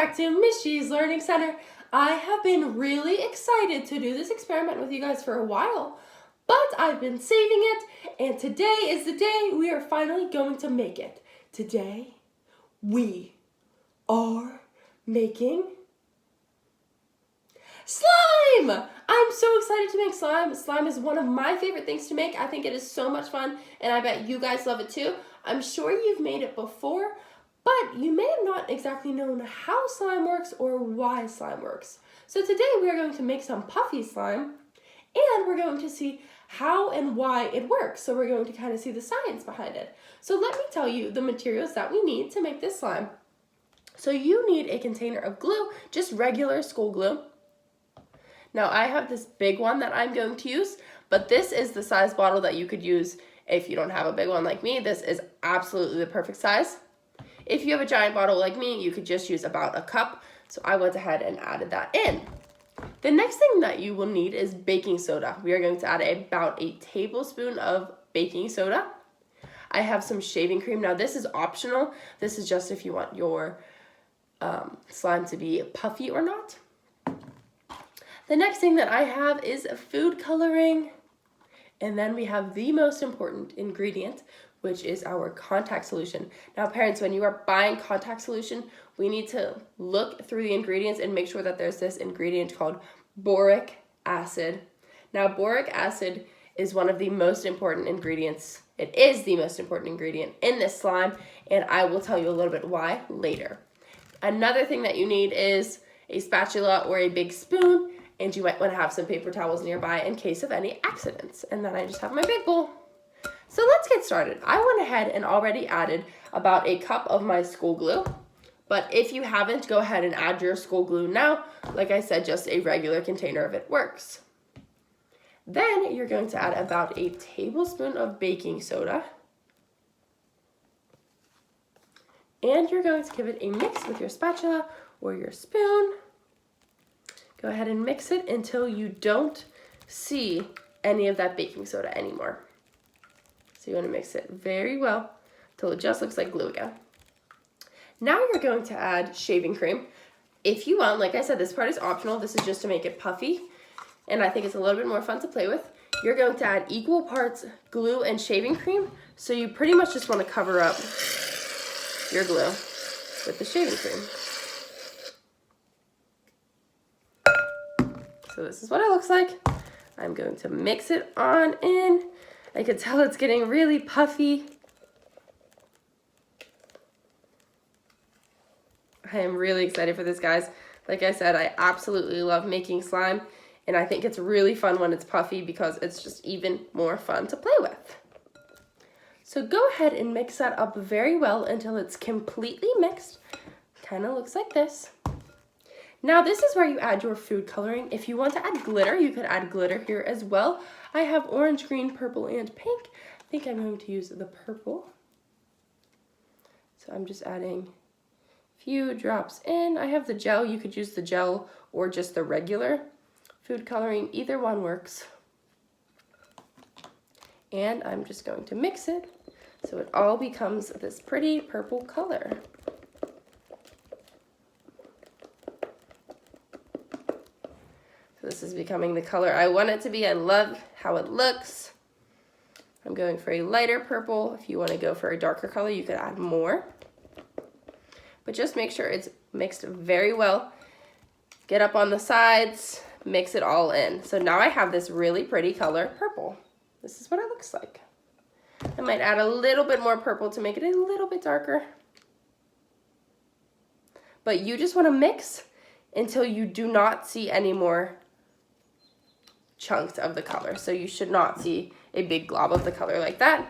back to Miss G's Learning Center. I have been really excited to do this experiment with you guys for a while, but I've been saving it, and today is the day we are finally going to make it. Today, we are making slime! I'm so excited to make slime. Slime is one of my favorite things to make. I think it is so much fun, and I bet you guys love it too. I'm sure you've made it before, but you may have not exactly known how slime works or why slime works. So today we are going to make some puffy slime, and we're going to see how and why it works. So we're going to kind of see the science behind it. So let me tell you the materials that we need to make this slime. So you need a container of glue, just regular school glue. Now I have this big one that I'm going to use, but this is the size bottle that you could use if you don't have a big one like me. This is absolutely the perfect size. If you have a giant bottle like me, you could just use about a cup. So I went ahead and added that in. The next thing that you will need is baking soda. We are going to add about a tablespoon of baking soda. I have some shaving cream. Now this is optional. This is just if you want your slime to be puffy or not. The next thing that I have is food coloring. And then we have the most important ingredient, which is our contact solution. Now parents, when you are buying contact solution, we need to look through the ingredients and make sure that there's this ingredient called boric acid. Now boric acid is one of the most important ingredients. It is the most important ingredient in this slime, and I will tell you a little bit why later. Another thing that you need is a spatula or a big spoon, and you might want to have some paper towels nearby in case of any accidents. And then I just have my big bowl. So let's get started. I went ahead and already added about a cup of my school glue. But if you haven't, go ahead and add your school glue now. Like I said, just a regular container of it works. Then you're going to add about a tablespoon of baking soda. And you're going to give it a mix with your spatula or your spoon. Go ahead and mix it until you don't see any of that baking soda anymore. So you want to mix it very well until it just looks like glue again. Now you're going to add shaving cream. If you want, like I said, this part is optional. This is just to make it puffy, and I think it's a little bit more fun to play with. You're going to add equal parts glue and shaving cream, so you pretty much just want to cover up your glue with the shaving cream. So this is what it looks like. I'm going to mix it on in. I can tell it's getting really puffy. I am really excited for this, guys. Like I said, I absolutely love making slime, and I think it's really fun when it's puffy because it's just even more fun to play with. So go ahead and mix that up very well until it's completely mixed. Kind of looks like this. Now this is where you add your food coloring. If you want to add glitter, you could add glitter here as well. I have orange, green, purple, and pink. I think I'm going to use the purple. So I'm just adding a few drops in. I have the gel. You could use the gel or just the regular food coloring. Either one works. And I'm just going to mix it so it all becomes this pretty purple color. This is becoming the color I want it to be. I love how it looks. I'm going for a lighter purple. If you want to go for a darker color, you could add more. But just make sure it's mixed very well. Get up on the sides, mix it all in. So now I have this really pretty color, purple. This is what it looks like. I might add a little bit more purple to make it a little bit darker. But you just want to mix until you do not see any more chunks of the color. So you should not see a big glob of the color like that.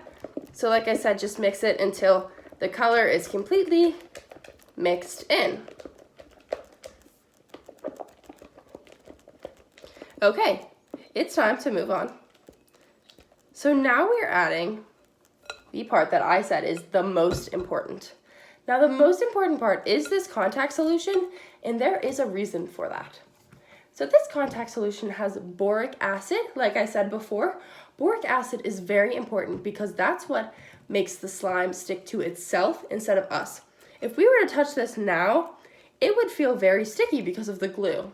So like I said, just mix it until the color is completely mixed in. Okay, it's time to move on. So now we're adding the part that I said is the most important. Now the most important part is this contact solution, and there is a reason for that. So this contact solution has boric acid, like I said before. Boric acid is very important because that's what makes the slime stick to itself instead of us. If we were to touch this now it would feel very sticky because of the glue.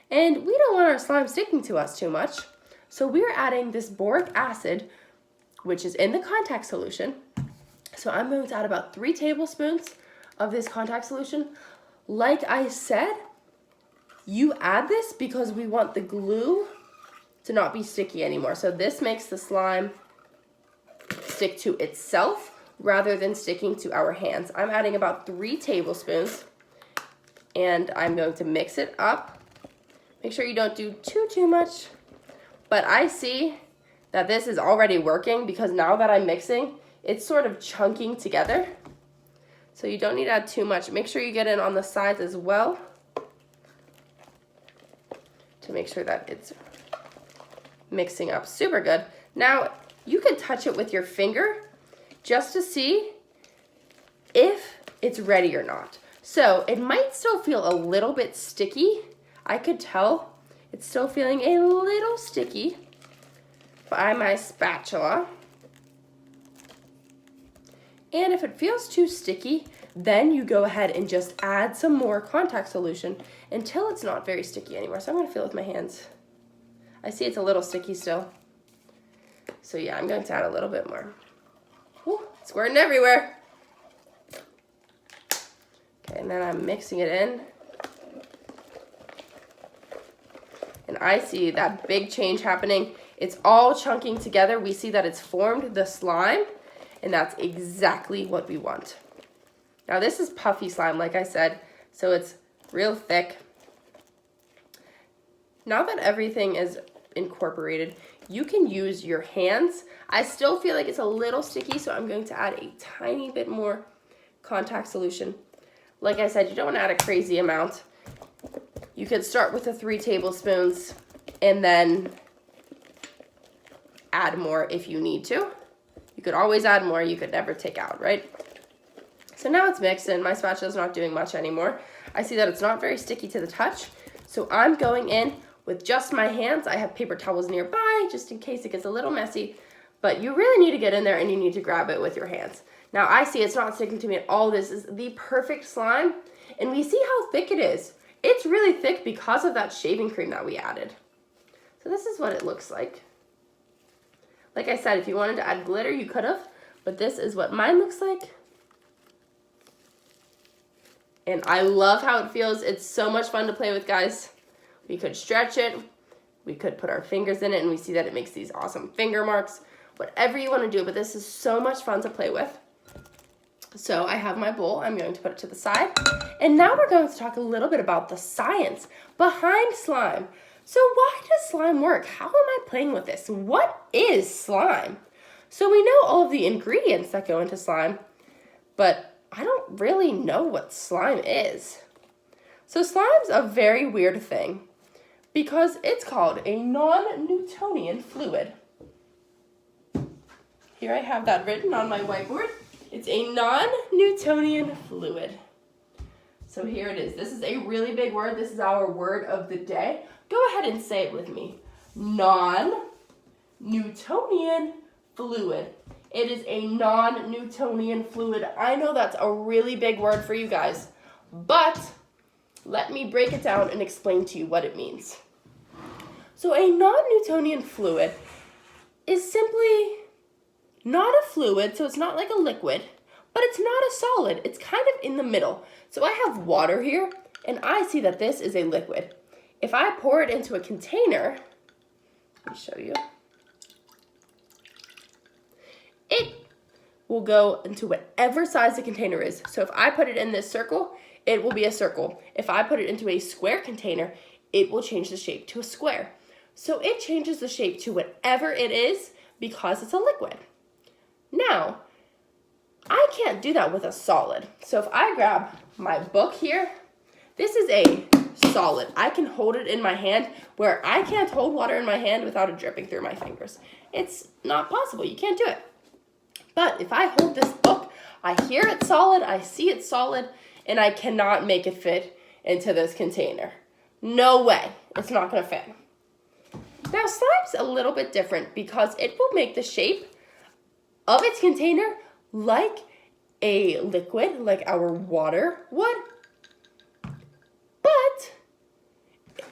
And we don't want our slime sticking to us too much. So we're adding this boric acid, which is in the contact solution. So I'm going to add about 3 tablespoons of this contact solution. Like I said, you add this because we want the glue to not be sticky anymore. So this makes the slime stick to itself rather than sticking to our hands. I'm adding about 3 tablespoons and I'm going to mix it up. Make sure you don't do too much, but I see that this is already working because now that I'm mixing, it's sort of chunking together. So you don't need to add too much. Make sure you get in on the sides as well to make sure that it's mixing up super good. Now, you can touch it with your finger just to see if it's ready or not. So it might still feel a little bit sticky. I could tell it's still feeling a little sticky by my spatula. And if it feels too sticky, then you go ahead and just add some more contact solution until it's not very sticky anymore. So I'm gonna feel it with my hands. I see it's a little sticky still. So yeah, I'm going to add a little bit more. Ooh, it's squirting everywhere. Okay, and then I'm mixing it in. And I see that big change happening. It's all chunking together. We see that it's formed the slime, and that's exactly what we want. Now this is puffy slime, like I said, so it's real thick. Now that everything is incorporated, you can use your hands. I still feel like it's a little sticky, so I'm going to add a tiny bit more contact solution. Like I said, you don't want to add a crazy amount. You could start with the 3 tablespoons and then add more if you need to. You could always add more, you could never take out, right? So now it's mixed and my spatula's not doing much anymore. I see that it's not very sticky to the touch, so I'm going in with just my hands. I have paper towels nearby just in case it gets a little messy, but you really need to get in there and you need to grab it with your hands. Now I see it's not sticking to me at all. This is the perfect slime, and we see how thick it is. It's really thick because of that shaving cream that we added. So this is what it looks like. Like I said, if you wanted to add glitter, you could have, but this is what mine looks like. And I love how it feels. It's so much fun to play with, guys. We could stretch it. We could put our fingers in it, and we see that it makes these awesome finger marks. Whatever you want to do, but this is so much fun to play with. So I have my bowl. I'm going to put it to the side. And now we're going to talk a little bit about the science behind slime. So why does slime work? How am I playing with this? What is slime? So we know all of the ingredients that go into slime, but I don't really know what slime is. So slime's a very weird thing because it's called a non-Newtonian fluid. Here I have that written on my whiteboard. It's a non-Newtonian fluid. So here it is. This is a really big word. This is our word of the day. Go ahead and say it with me. Non-Newtonian fluid. It is a non-Newtonian fluid. I know that's a really big word for you guys, but let me break it down and explain to you what it means. So a non-Newtonian fluid is simply not a fluid, so it's not like a liquid, but it's not a solid. It's kind of in the middle. So I have water here, and I see that this is a liquid. If I pour it into a container, let me show you. It will go into whatever size the container is. So if I put it in this circle, it will be a circle. If I put it into a square container, it will change the shape to a square. So it changes the shape to whatever it is because it's a liquid. Now, I can't do that with a solid. So if I grab my book here, this is a solid. I can hold it in my hand where I can't hold water in my hand without it dripping through my fingers. It's not possible. You can't do it. But if I hold this book, I hear it's solid, I see it's solid, and I cannot make it fit into this container. No way. It's not going to fit. Now, slime's a little bit different because it will make the shape of its container like a liquid, like our water would.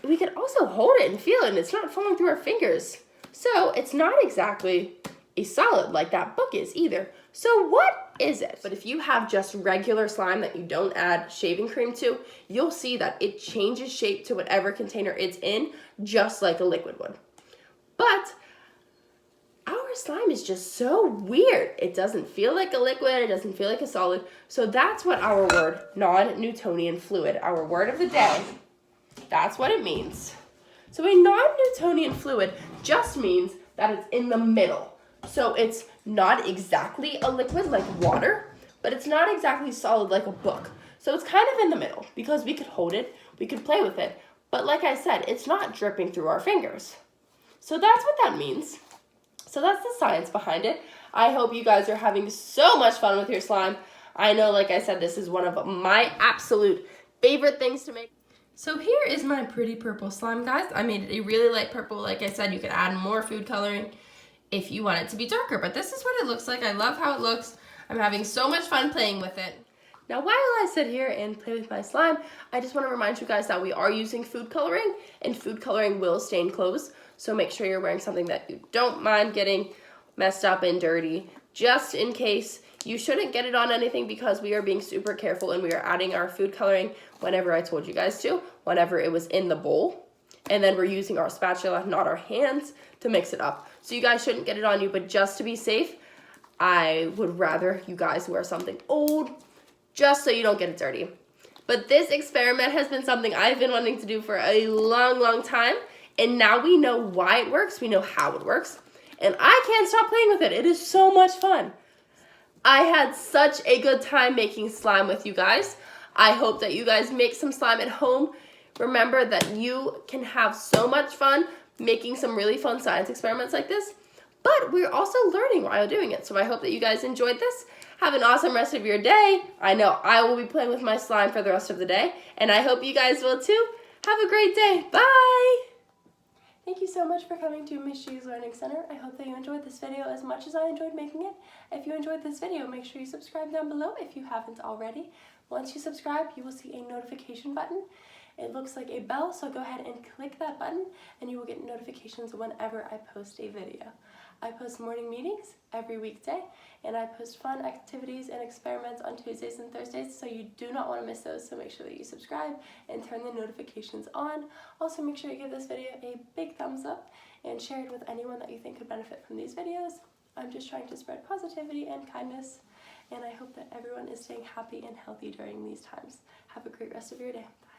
we could also hold it and feel it, and it's not falling through our fingers. So it's not exactly a solid like that book is either. So what is it? But if you have just regular slime that you don't add shaving cream to, you'll see that it changes shape to whatever container it's in, just like a liquid would. But our slime is just so weird. It doesn't feel like a liquid, it doesn't feel like a solid. So that's what our word, non-Newtonian fluid, our word of the day, that's what it means. So a non-Newtonian fluid just means that it's in the middle. So it's not exactly a liquid like water, but it's not exactly solid like a book. So it's kind of in the middle because we could hold it, we could play with it, but like I said, it's not dripping through our fingers. So that's what that means. So that's the science behind it. I hope you guys are having so much fun with your slime. I know, like I said, this is one of my absolute favorite things to make. So here is my pretty purple slime, guys. I made it a really light purple. Like I said, you could add more food coloring if you want it to be darker, but this is what it looks like. I love how it looks. I'm having so much fun playing with it. Now, while I sit here and play with my slime, I just want to remind you guys that we are using food coloring, and food coloring will stain clothes, so make sure you're wearing something that you don't mind getting messed up and dirty, just in case. You shouldn't get it on anything because we are being super careful, and we are adding our food coloring whenever I told you guys to, whenever it was in the bowl. And then we're using our spatula, not our hands, to mix it up. So you guys shouldn't get it on you, but just to be safe, I would rather you guys wear something old, just so you don't get it dirty. But this experiment has been something I've been wanting to do for a long, long time, and now we know why it works, we know how it works, and I can't stop playing with it. It is so much fun. I had such a good time making slime with you guys. I hope that you guys make some slime at home. Remember that you can have so much fun making some really fun science experiments like this, but we're also learning while doing it. So I hope that you guys enjoyed this. Have an awesome rest of your day. I know I will be playing with my slime for the rest of the day, and I hope you guys will too. Have a great day. Bye! Thank you so much for coming to Miss G's Learning Center. I hope that you enjoyed this video as much as I enjoyed making it. If you enjoyed this video, make sure you subscribe down below if you haven't already. Once you subscribe, you will see a notification button. It looks like a bell, so go ahead and click that button and you will get notifications whenever I post a video. I post morning meetings every weekday, and I post fun activities and experiments on Tuesdays and Thursdays, so you do not want to miss those, so make sure that you subscribe and turn the notifications on. Also, make sure you give this video a big thumbs up and share it with anyone that you think could benefit from these videos. I'm just trying to spread positivity and kindness, and I hope that everyone is staying happy and healthy during these times. Have a great rest of your day. Bye.